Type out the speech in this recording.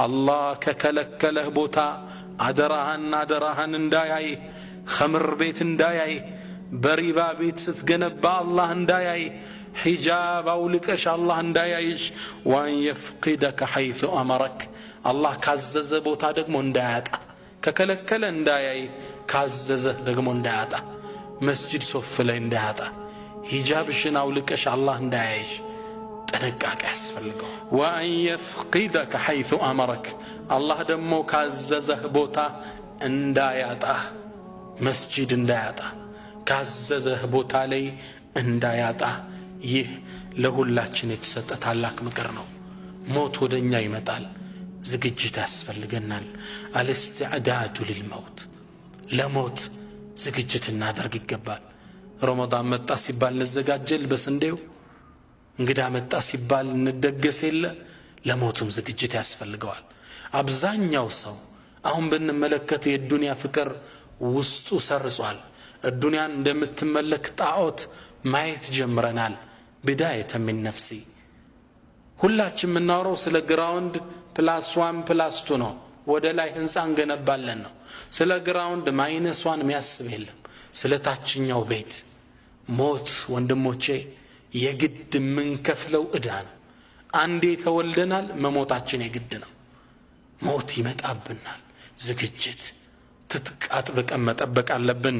الله ككلكله بوتا አደራህን እንዳያይ خمر بيت እንዳያይ بريبا بيت ستجنب الله እንዳያይ حجاب أولكش الله እንዳያይሽ وأن يفقدك حيث أمرك الله كعزز بوتا دقمو እንዳያጣ ككلكله እንዳያይ كعززه دقمو እንዳያጣ مسجد صف ላይ እንዳያጣ حجابሽን አውልቀሽ الله እንዳያይሽ تنقاك يسفلقو وأن يفقدك حيث أمرك الله دمو كعززه بوتا انداياتا مسجد انداياتا كعززه بوتا لي انداياتا يه لهولاتشن يتسطى ታላቅ ምክር ነው ሞት ወደኛ ይመጣል ዝግጅት ያስፈልገናል الاستعداد للموت ለሞት ዝግጅት እናደርግ ይገባል ረመዳን መጣ ሲባል እንዘጋጀል በስንዴው እንግዳ መጣ ሲባል እንደገስ የለ ለሞቱም ዝግጅት ያስፈልገዋል አብዛኛው ሰው አሁን በእንመለከት የዱንያ ፍቅር ውስጡ ሰርጿል الدنيا እንደምትመለክ ጣዖት ማየት ጀምረናል بدايه من نفسي ሁላችን ምናወራው ስለ ግራውንድ +1+2 ነው ወደ ላይ ህንጻ እንገነባለን ነው ስለ ግራውንድ -1 የሚያስብ የለም ስለ ታችኛው ቤት ሞት ወንድሞቼ የግድ ምን ከፍለው እዳ ነው አንዴ ተወልደናል መሞታችን የግድ ነው ሞት ይመጣብናል ዝግጅት ትጥቃት በቀመጠበቅ አለብን